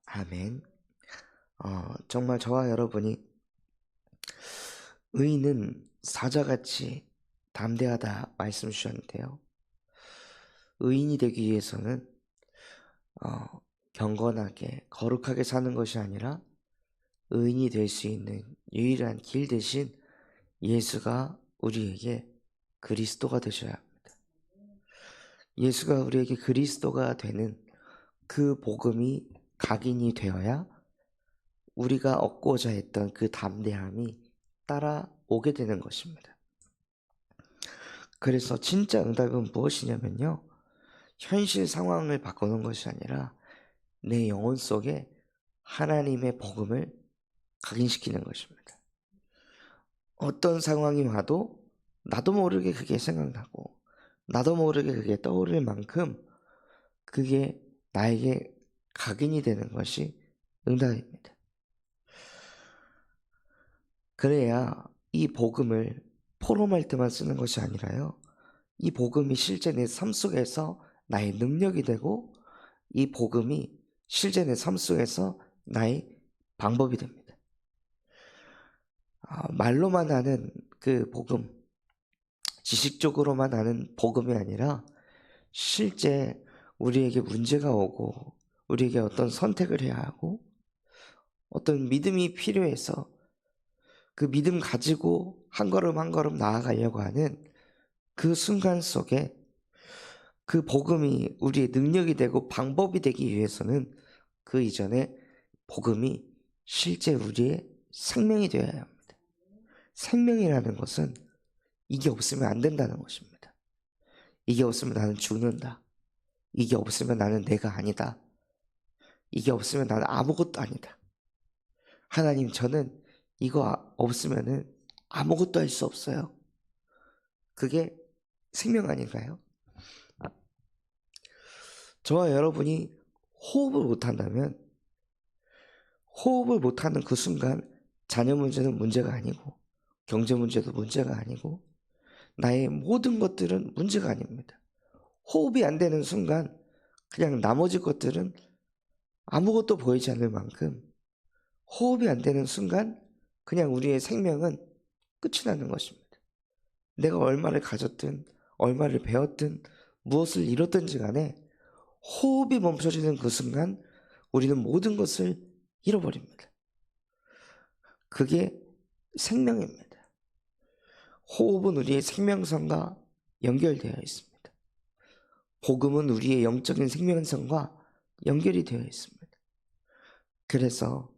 아멘. 정말 저와 여러분이 의인은 사자같이 담대하다 말씀 주셨는데요. 의인이 되기 위해서는 경건하게 거룩하게 사는 것이 아니라 의인이 될 수 있는 유일한 길 대신 예수가 우리에게 그리스도가 되셔야 합니다. 예수가 우리에게 그리스도가 되는 그 복음이 각인이 되어야 우리가 얻고자 했던 그 담대함이 따라오게 되는 것입니다. 그래서 진짜 응답은 무엇이냐면요, 현실 상황을 바꾸는 것이 아니라 내 영혼 속에 하나님의 복음을 각인시키는 것입니다. 어떤 상황이 와도 나도 모르게 그게 생각나고 나도 모르게 그게 떠오를 만큼 그게 나에게 각인이 되는 것이 응답입니다. 그래야 이 복음을 포럼할 때만 쓰는 것이 아니라요, 이 복음이 실제 내 삶 속에서 나의 능력이 되고 이 복음이 실제 내 삶 속에서 나의 방법이 됩니다. 말로만 하는 그 복음, 지식적으로만 하는 복음이 아니라 실제 우리에게 문제가 오고 우리에게 어떤 선택을 해야 하고 어떤 믿음이 필요해서 그 믿음 가지고 한 걸음 한 걸음 나아가려고 하는 그 순간 속에 그 복음이 우리의 능력이 되고 방법이 되기 위해서는 그 이전에 복음이 실제 우리의 생명이 되어야 합니다. 생명이라는 것은 이게 없으면 안 된다는 것입니다. 이게 없으면 나는 죽는다. 이게 없으면 나는 내가 아니다. 이게 없으면 나는 아무것도 아니다. 하나님, 저는 이거 없으면은 아무것도 할 수 없어요. 그게 생명 아닌가요? 저와 여러분이 호흡을 못한다면 호흡을 못하는 그 순간 자녀 문제는 문제가 아니고 경제 문제도 문제가 아니고 나의 모든 것들은 문제가 아닙니다. 호흡이 안 되는 순간 그냥 나머지 것들은 아무것도 보이지 않을 만큼 호흡이 안 되는 순간 그냥 우리의 생명은 끝이 나는 것입니다. 내가 얼마를 가졌든 얼마를 배웠든 무엇을 이뤘든지 간에 호흡이 멈춰지는 그 순간 우리는 모든 것을 잃어버립니다. 그게 생명입니다. 호흡은 우리의 생명선과 연결되어 있습니다. 복음은 우리의 영적인 생명선과 연결이 되어 있습니다. 그래서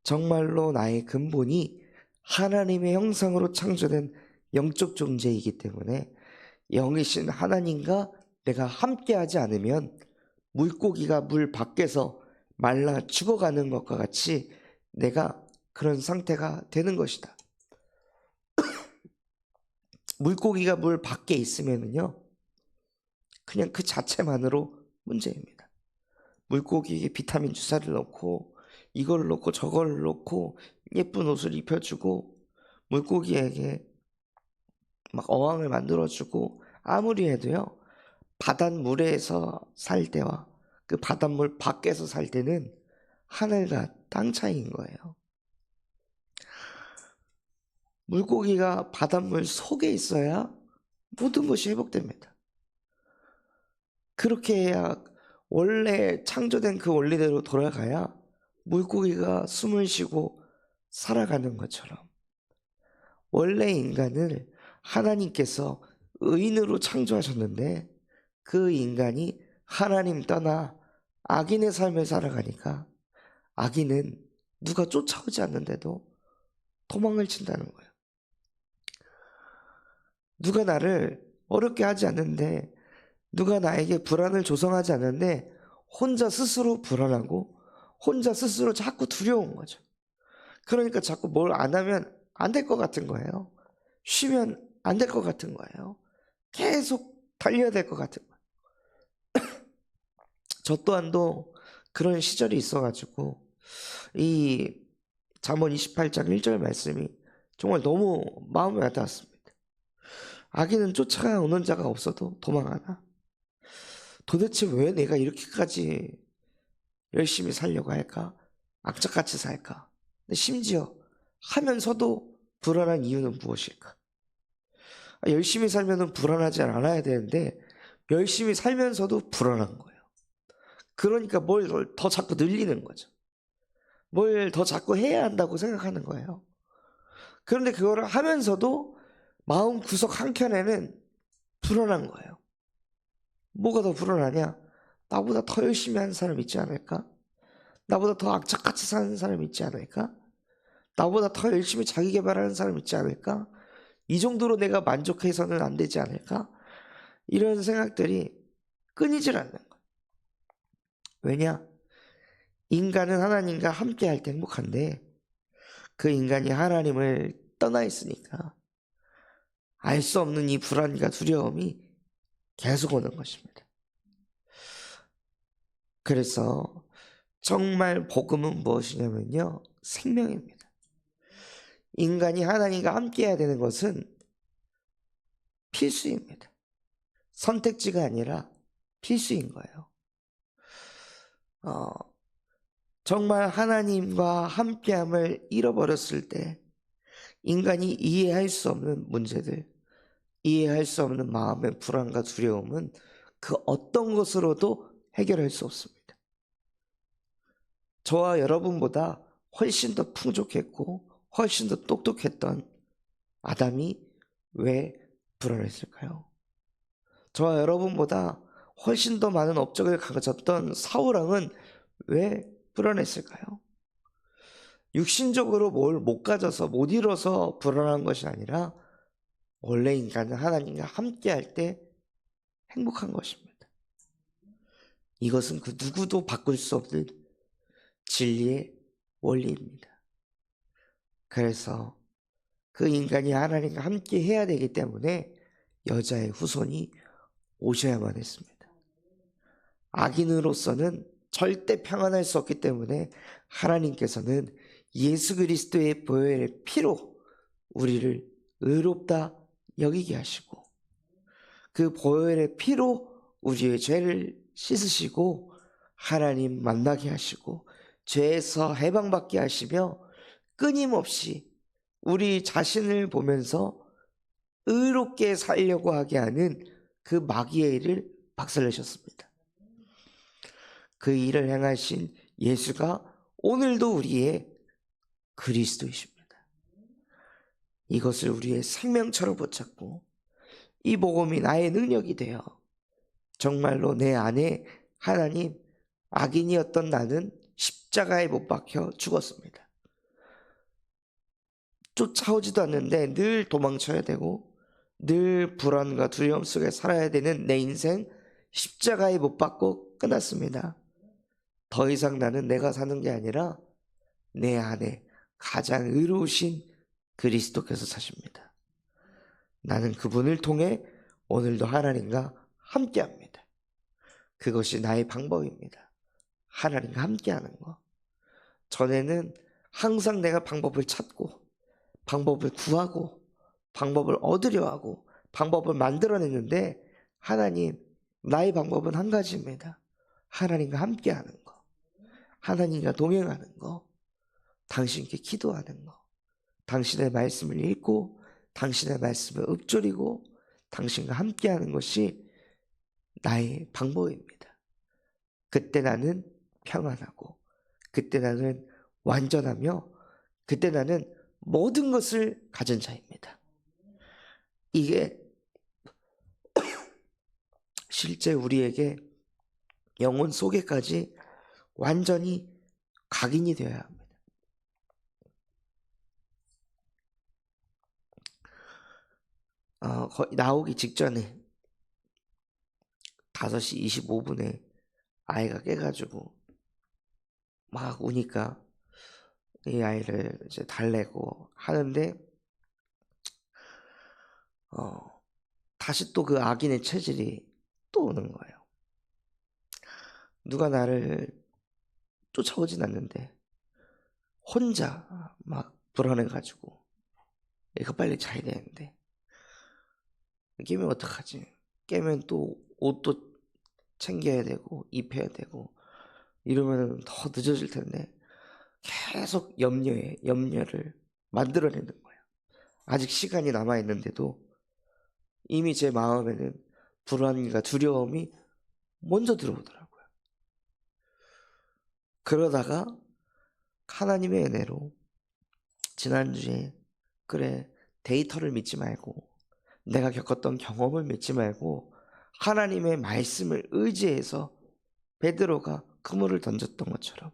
정말로 나의 근본이 하나님의 형상으로 창조된 영적 존재이기 때문에 영이신 하나님과 내가 함께하지 않으면 물고기가 물 밖에서 말라 죽어가는 것과 같이 내가 그런 상태가 되는 것이다. 물고기가 물 밖에 있으면요, 그냥 그 자체만으로 문제입니다. 물고기에게 비타민 주사를 넣고 이걸 넣고 저걸 넣고 예쁜 옷을 입혀주고 물고기에게 막 어항을 만들어주고 아무리 해도요, 바닷물에서 살 때와 그 바닷물 밖에서 살 때는 하늘과 땅 차이인 거예요. 물고기가 바닷물 속에 있어야 모든 것이 회복됩니다. 그렇게 해야 원래 창조된 그 원리대로 돌아가야 물고기가 숨을 쉬고 살아가는 것처럼 원래 인간을 하나님께서 의인으로 창조하셨는데 그 인간이 하나님 떠나 악인의 삶을 살아가니까 악인은 누가 쫓아오지 않는데도 도망을 친다는 거예요. 누가 나를 어렵게 하지 않는데, 누가 나에게 불안을 조성하지 않는데 혼자 스스로 불안하고 혼자 스스로 자꾸 두려운 거죠. 그러니까 자꾸 뭘 안 하면 안 될 것 같은 거예요. 쉬면 안 될 것 같은 거예요. 계속 달려야 될 것 같은 거예요. 저 또한도 그런 시절이 있어가지고 이 잠언 28장 1절 말씀이 정말 너무 마음에 와닿았습니다. 악인은 쫓아오는 자가 없어도 도망하나? 도대체 왜 내가 이렇게까지 열심히 살려고 할까? 악착같이 살까? 근데 심지어 하면서도 불안한 이유는 무엇일까? 열심히 살면 불안하지 않아야 되는데 열심히 살면서도 불안한 거예요. 그러니까 뭘 더 자꾸 늘리는 거죠. 뭘 더 자꾸 해야 한다고 생각하는 거예요. 그런데 그거를 하면서도 마음 구석 한켠에는 불안한 거예요. 뭐가 더 불안하냐? 나보다 더 열심히 하는 사람 있지 않을까? 나보다 더 악착같이 사는 사람 있지 않을까? 나보다 더 열심히 자기 개발하는 사람 있지 않을까? 이 정도로 내가 만족해서는 안 되지 않을까? 이런 생각들이 끊이질 않는 거예요. 왜냐? 인간은 하나님과 함께 할 때 행복한데 그 인간이 하나님을 떠나 있으니까 알 수 없는 이 불안과 두려움이 계속 오는 것입니다. 그래서 정말 복음은 무엇이냐면요, 생명입니다. 인간이 하나님과 함께 해야 되는 것은 필수입니다. 선택지가 아니라 필수인 거예요. 정말 하나님과 함께함을 잃어버렸을 때 인간이 이해할 수 없는 문제들, 이해할 수 없는 마음의 불안과 두려움은 그 어떤 것으로도 해결할 수 없습니다. 저와 여러분보다 훨씬 더 풍족했고 훨씬 더 똑똑했던 아담이 왜 불안했을까요? 저와 여러분보다 훨씬 더 많은 업적을 가졌던 사울왕은 왜 불안했을까요? 육신적으로 뭘 못 가져서 못 이뤄서 불안한 것이 아니라 원래 인간은 하나님과 함께 할 때 행복한 것입니다. 이것은 그 누구도 바꿀 수 없는 진리의 원리입니다. 그래서 그 인간이 하나님과 함께 해야 되기 때문에 여자의 후손이 오셔야만 했습니다. 악인으로서는 절대 평안할 수 없기 때문에 하나님께서는 예수 그리스도의 보혈의 피로 우리를 의롭다 여기게 하시고 그 보혈의 피로 우리의 죄를 씻으시고 하나님 만나게 하시고 죄에서 해방받게 하시며 끊임없이 우리 자신을 보면서 의롭게 살려고 하게 하는 그 마귀의 일을 박살내셨습니다. 그 일을 행하신 예수가 오늘도 우리의 그리스도이십니다. 이것을 우리의 생명처럼 붙잡고 이 복음이 나의 능력이 되어 정말로 내 안에 하나님, 악인이었던 나는 십자가에 못 박혀 죽었습니다. 쫓아오지도 않는데 늘 도망쳐야 되고 늘 불안과 두려움 속에 살아야 되는 내 인생, 십자가에 못 박고 끝났습니다. 더 이상 나는 내가 사는 게 아니라 내 안에 가장 의로우신 그리스도께서 사십니다. 나는 그분을 통해 오늘도 하나님과 함께합니다. 그것이 나의 방법입니다. 하나님과 함께하는 거. 전에는 항상 내가 방법을 찾고 방법을 구하고 방법을 얻으려 하고 방법을 만들어냈는데 하나님, 나의 방법은 한 가지입니다. 하나님과 함께하는 거, 하나님과 동행하는 거, 당신께 기도하는 거, 당신의 말씀을 읽고 당신의 말씀을 읊조리고 당신과 함께하는 것이 나의 방법입니다. 그때 나는 평안하고 그때 나는 완전하며 그때 나는 모든 것을 가진 자입니다. 이게 실제 우리에게 영혼 속에까지 완전히 각인이 되어야 합니다. 거의 나오기 직전에 5시 25분에 아이가 깨가지고 막 우니까 이 아이를 이제 달래고 하는데 다시 또 그 악인의 체질이 또 오는 거예요. 누가 나를 쫓아오진 않는데 혼자 막 불안해가지고 이거 빨리 자야 되는데 깨면 어떡하지? 깨면 또 옷도 챙겨야 되고 입혀야 되고 이러면 더 늦어질 텐데 계속 염려를 만들어내는 거예요. 아직 시간이 남아있는데도 이미 제 마음에는 불안과 두려움이 먼저 들어오더라고요. 그러다가 하나님의 은혜로 지난주에 그래, 데이터를 믿지 말고 내가 겪었던 경험을 믿지 말고 하나님의 말씀을 의지해서 베드로가 그물을 던졌던 것처럼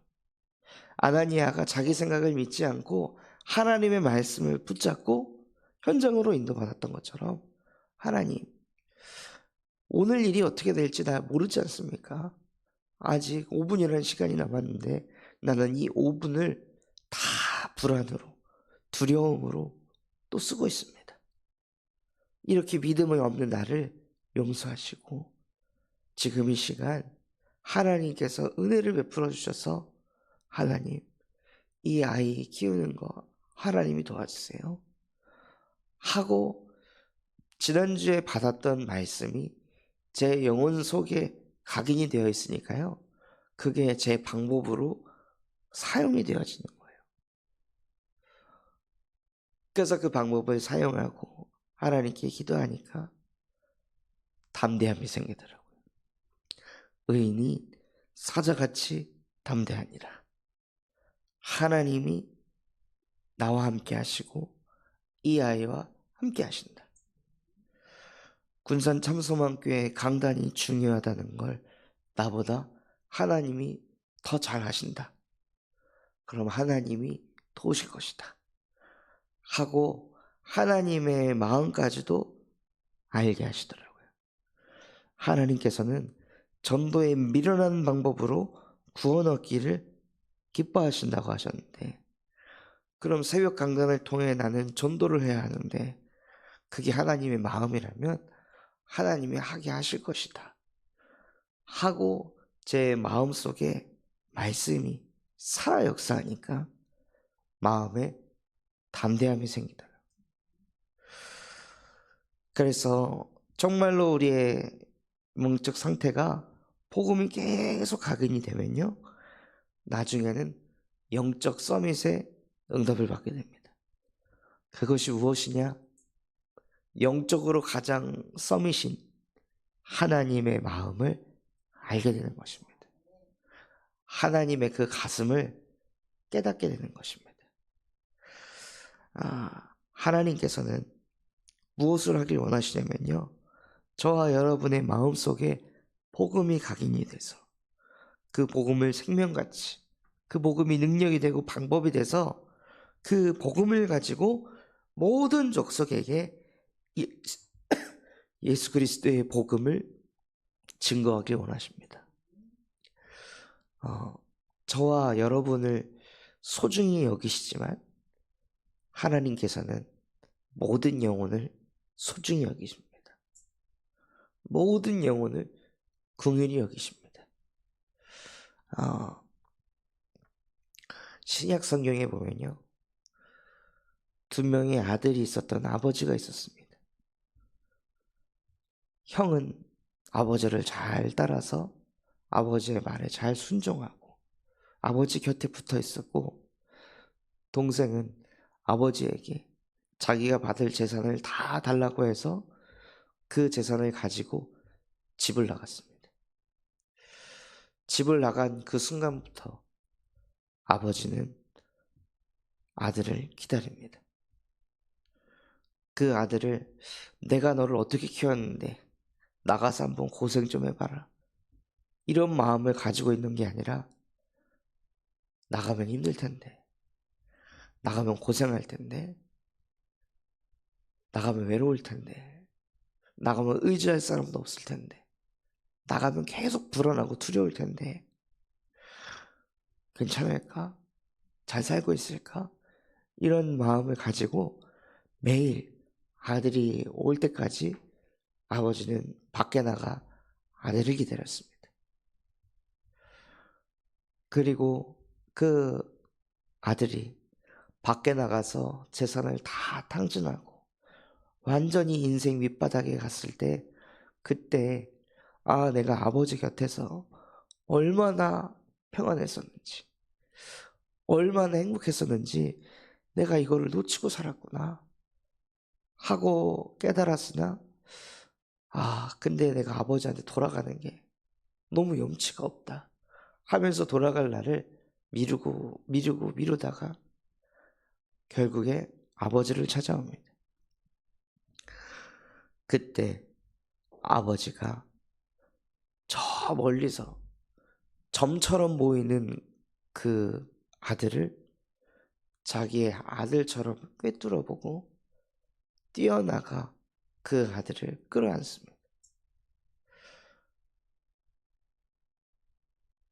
아나니아가 자기 생각을 믿지 않고 하나님의 말씀을 붙잡고 현장으로 인도받았던 것처럼 하나님, 오늘 일이 어떻게 될지 나 모르지 않습니까? 아직 5분이라는 시간이 남았는데 나는 이 5분을 다 불안으로, 두려움으로 또 쓰고 있습니다. 이렇게 믿음이 없는 나를 용서하시고 지금 이 시간 하나님께서 은혜를 베풀어 주셔서 하나님, 이 아이 키우는 거 하나님이 도와주세요 하고 지난주에 받았던 말씀이 제 영혼 속에 각인이 되어 있으니까요. 그게 제 방법으로 사용이 되어지는 거예요. 그래서 그 방법을 사용하고 하나님께 기도하니까 담대함이 생기더라고요. 의인이 사자같이 담대하니라. 하나님이 나와 함께 하시고 이 아이와 함께 하신다. 군산 참소망교회 강단이 중요하다는 걸 나보다 하나님이 더 잘 하신다. 그럼 하나님이 도우실 것이다. 하고 하나님의 마음까지도 알게 하시더라고요. 하나님께서는 전도에 미련한 방법으로 구원 얻기를 기뻐하신다고 하셨는데, 그럼 새벽 강단을 통해 나는 전도를 해야 하는데 그게 하나님의 마음이라면 하나님이 하게 하실 것이다 하고 제 마음속에 말씀이 살아 역사하니까 마음에 담대함이 생기더라고요. 그래서 정말로 우리의 영적 상태가 복음이 계속 각인이 되면요, 나중에는 영적 서밋에 응답을 받게 됩니다. 그것이 무엇이냐? 영적으로 가장 서밋인 하나님의 마음을 알게 되는 것입니다. 하나님의 그 가슴을 깨닫게 되는 것입니다. 하나님께서는 무엇을 하길 원하시냐면요, 저와 여러분의 마음속에 복음이 각인이 돼서 그 복음을 생명같이, 그 복음이 능력이 되고 방법이 돼서 그 복음을 가지고 모든 족속에게 예수 그리스도의 복음을 증거하길 원하십니다. 저와 여러분을 소중히 여기시지만 하나님께서는 모든 영혼을 소중히 여기십니다. 모든 영혼을 긍휼히 여기십니다. 신약 성경에 보면요, 2명의 아들이 있었던 아버지가 있었습니다. 형은 아버지를 잘 따라서 아버지의 말에 잘 순종하고 아버지 곁에 붙어 있었고, 동생은 아버지에게 자기가 받을 재산을 다 달라고 해서 그 재산을 가지고 집을 나갔습니다. 집을 나간 그 순간부터 아버지는 아들을 기다립니다. 그 아들을 내가 너를 어떻게 키웠는데 나가서 한번 고생 좀 해봐라, 이런 마음을 가지고 있는 게 아니라 나가면 힘들 텐데, 나가면 고생할 텐데, 나가면 외로울 텐데, 나가면 의지할 사람도 없을 텐데, 나가면 계속 불안하고 두려울 텐데 괜찮을까? 잘 살고 있을까? 이런 마음을 가지고 매일 아들이 올 때까지 아버지는 밖에 나가 아들을 기다렸습니다. 그리고 그 아들이 밖에 나가서 재산을 다 탕진하고 완전히 인생 밑바닥에 갔을 때, 그때 내가 아버지 곁에서 얼마나 평안했었는지, 얼마나 행복했었는지 내가 이거를 놓치고 살았구나 하고 깨달았으나, 근데 내가 아버지한테 돌아가는 게 너무 염치가 없다 하면서 돌아갈 날을 미루다가 결국에 아버지를 찾아옵니다. 그때 아버지가 저 멀리서 점처럼 보이는 그 아들을 자기의 아들처럼 꿰뚫어 보고 뛰어나가 그 아들을 끌어안습니다.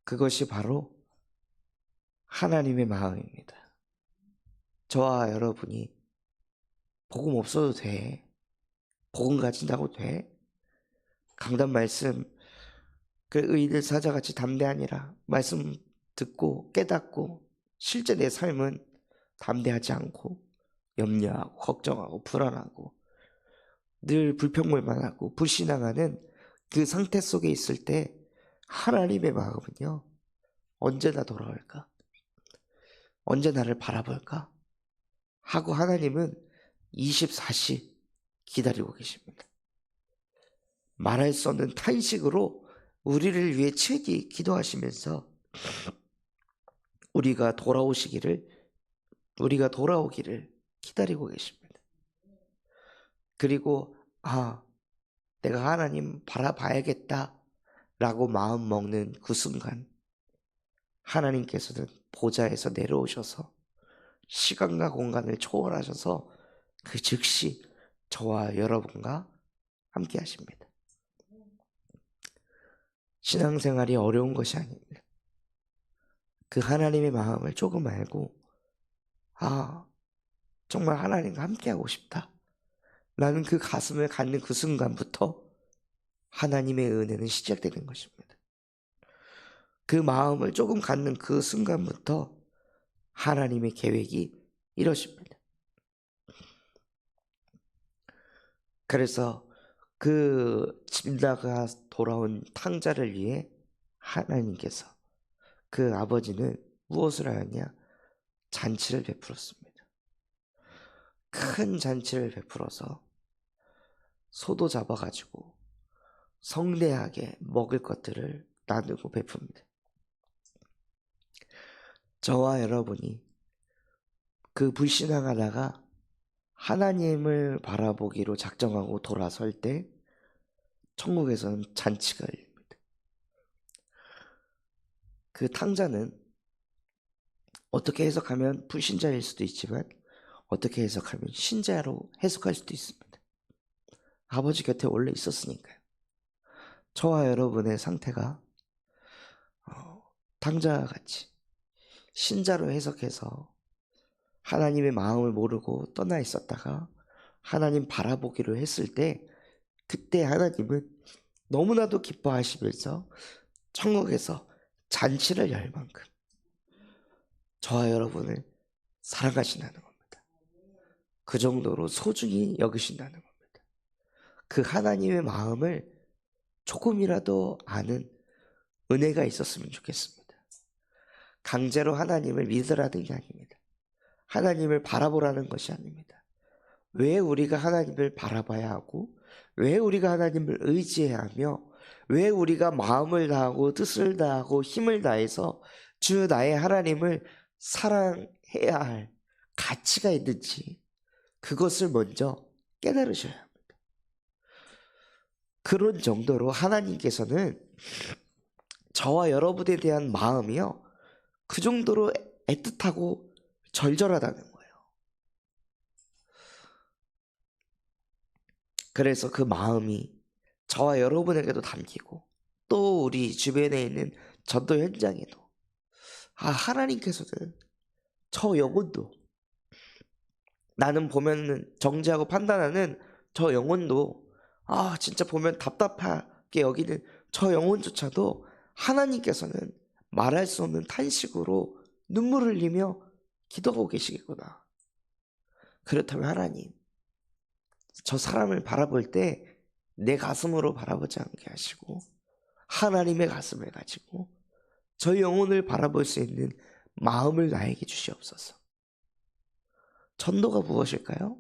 그것이 바로 하나님의 마음입니다. 저와 여러분이 복음 없어도 돼, 복음 가진다고 돼, 강단 말씀 그 의인들 사자같이 담대하니라 말씀 듣고 깨닫고 실제 내 삶은 담대하지 않고 염려하고 걱정하고 불안하고 늘 불평불만 하고 불신앙하는 그 상태 속에 있을 때 하나님의 마음은요, 언제 나 돌아올까? 언제 나를 바라볼까? 하고 하나님은 24시 기다리고 계십니다. 말할 수 없는 탄식으로 우리를 위해切히 기도하시면서 우리가 돌아오기를 기다리고 계십니다. 그리고 내가 하나님 바라봐야겠다 라고 마음 먹는 그 순간 하나님께서는 보좌에서 내려오셔서 시간과 공간을 초월하셔서 그 즉시 저와 여러분과 함께 하십니다. 신앙생활이 어려운 것이 아닙니다. 그 하나님의 마음을 조금 알고 정말 하나님과 함께하고 싶다 라는 그 가슴을 갖는 그 순간부터 하나님의 은혜는 시작되는 것입니다. 그 마음을 조금 갖는 그 순간부터 하나님의 계획이 이루어집니다. 그래서 그 짐나가 돌아온 탕자를 위해 하나님께서 그 아버지는 무엇을 하였냐? 잔치를 베풀었습니다. 큰 잔치를 베풀어서 소도 잡아가지고 성대하게 먹을 것들을 나누고 베풉니다. 저와 여러분이 그 불신앙하다가 하나님을 바라보기로 작정하고 돌아설 때 천국에서는 잔치가 열립니다. 그 탕자는 어떻게 해석하면 불신자일 수도 있지만 어떻게 해석하면 신자로 해석할 수도 있습니다. 아버지 곁에 원래 있었으니까요. 저와 여러분의 상태가 탕자같이 신자로 해석해서 하나님의 마음을 모르고 떠나 있었다가 하나님 바라보기로 했을 때 그때 하나님은 너무나도 기뻐하시면서 천국에서 잔치를 열 만큼 저와 여러분을 사랑하신다는 겁니다. 그 정도로 소중히 여기신다는 겁니다. 그 하나님의 마음을 조금이라도 아는 은혜가 있었으면 좋겠습니다. 강제로 하나님을 믿으라는 게 아닙니다. 하나님을 바라보라는 것이 아닙니다. 왜 우리가 하나님을 바라봐야 하고, 왜 우리가 하나님을 의지해야 하며, 왜 우리가 마음을 다하고 뜻을 다하고 힘을 다해서 주 나의 하나님을 사랑해야 할 가치가 있는지 그것을 먼저 깨달으셔야 합니다. 그런 정도로 하나님께서는 저와 여러분에 대한 마음이요, 그 정도로 애틋하고 절절하다는 거예요. 그래서 그 마음이 저와 여러분에게도 담기고 또 우리 주변에 있는 전도 현장에도 하나님께서는 저 영혼도, 나는 보면 정죄하고 판단하는 저 영혼도, 진짜 보면 답답하게 여기는 저 영혼조차도 하나님께서는 말할 수 없는 탄식으로 눈물을 흘리며 기도하고 계시겠구나. 그렇다면 하나님, 저 사람을 바라볼 때 내 가슴으로 바라보지 않게 하시고 하나님의 가슴을 가지고 저 영혼을 바라볼 수 있는 마음을 나에게 주시옵소서. 전도가 무엇일까요?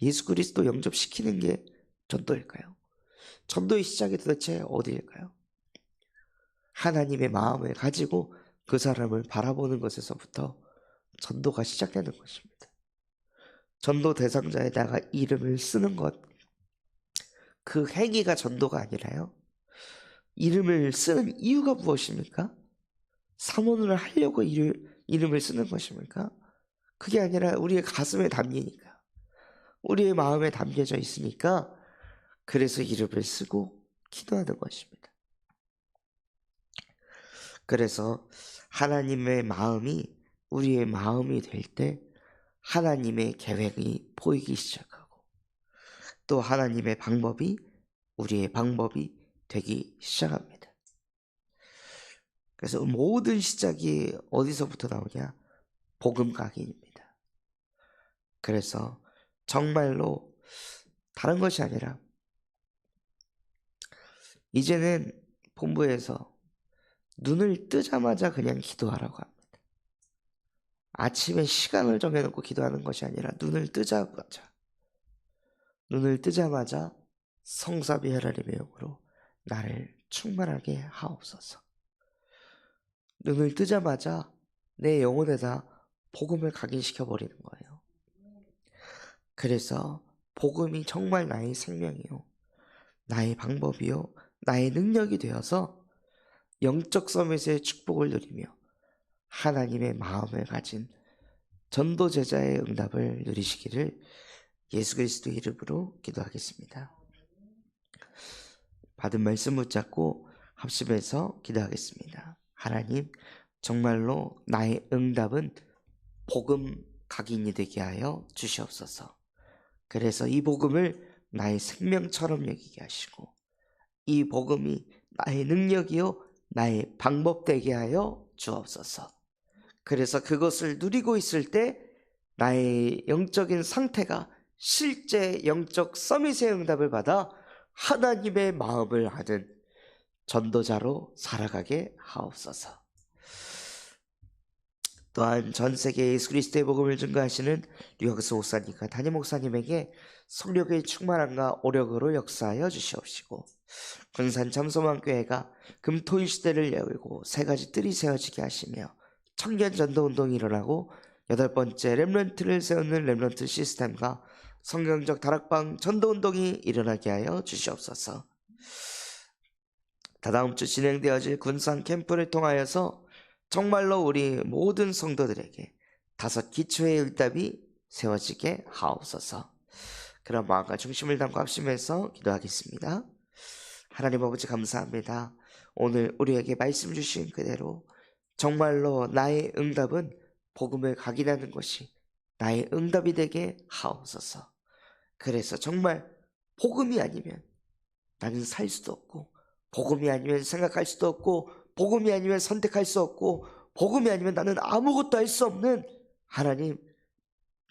예수 그리스도 영접시키는 게 전도일까요? 전도의 시작이 도대체 어디일까요? 하나님의 마음을 가지고 그 사람을 바라보는 것에서부터 전도가 시작되는 것입니다. 전도 대상자에다가 이름을 쓰는 것, 그 행위가 전도가 아니라요. 이름을 쓰는 이유가 무엇입니까? 선언을 하려고 이름을 쓰는 것입니까? 그게 아니라 우리의 가슴에 담기니까, 우리의 마음에 담겨져 있으니까, 그래서 이름을 쓰고 기도하는 것입니다. 그래서 하나님의 마음이 우리의 마음이 될 때 하나님의 계획이 보이기 시작하고, 또 하나님의 방법이 우리의 방법이 되기 시작합니다. 그래서 모든 시작이 어디서부터 나오냐? 복음 각인입니다. 그래서 정말로 다른 것이 아니라 이제는 본부에서 눈을 뜨자마자 그냥 기도하라고 합니다. 아침에 시간을 정해놓고 기도하는 것이 아니라 눈을 뜨자마자 성사비 하나님의 영으로 나를 충만하게 하옵소서. 눈을 뜨자마자 내 영혼에다 복음을 각인시켜 버리는 거예요. 그래서 복음이 정말 나의 생명이요, 나의 방법이요, 나의 능력이 되어서 영적 서밋의 축복을 누리며 하나님의 마음을 가진 전도 제자의 응답을 누리시기를 예수 그리스도 이름으로 기도하겠습니다. 받은 말씀 붙잡고 합심해서 기도하겠습니다. 하나님, 정말로 나의 응답은 복음 각인이 되게 하여 주시옵소서. 그래서 이 복음을 나의 생명처럼 여기게 하시고, 이 복음이 나의 능력이요 나의 방법 되게 하여 주옵소서. 그래서 그것을 누리고 있을 때 나의 영적인 상태가 실제 영적 서밋의 응답을 받아 하나님의 마음을 아는 전도자로 살아가게 하옵소서. 또한 전 세계에 예수 그리스도의 복음을 증거하시는 류학수 목사님과 담임 목사님에게 성령의 충만함과 오력으로 역사하여 주시옵시고, 군산 잠소만교회가 금토일 시대를 열고 세 가지 뜰이 세워지게 하시며 청년 전도 운동이 일어나고 8번째 렘넌트를 세우는 렘넌트 시스템과 성경적 다락방 전도 운동이 일어나게 하여 주시옵소서. 다다음 주 진행되어질 군산 캠프를 통하여서 정말로 우리 모든 성도들에게 5 기초의 응답이 세워지게 하옵소서. 그런 마음과 중심을 담고 합심해서 기도하겠습니다. 하나님 아버지, 감사합니다. 오늘 우리에게 말씀 주신 그대로 정말로 나의 응답은 복음을 각인하는 것이 나의 응답이 되게 하옵소서. 그래서 정말 복음이 아니면 나는 살 수도 없고, 복음이 아니면 생각할 수도 없고, 복음이 아니면 선택할 수 없고, 복음이 아니면 나는 아무것도 할 수 없는, 하나님,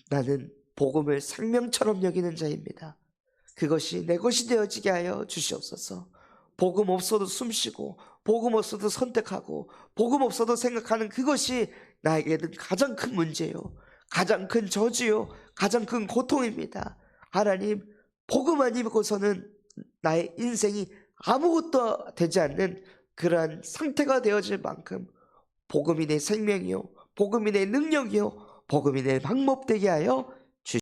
나는 복음을 생명처럼 여기는 자입니다. 그것이 내 것이 되어지게 하여 주시옵소서. 복음 없어도 숨쉬고, 복음 없어도 선택하고, 복음 없어도 생각하는 그것이 나에게는 가장 큰 문제요, 가장 큰 저주요, 가장 큰 고통입니다. 하나님, 복음 아니고서는 나의 인생이 아무것도 되지 않는 그러한 상태가 되어질 만큼 복음이 내 생명이요, 복음이 내 능력이요, 복음이 내 방법 되게 하여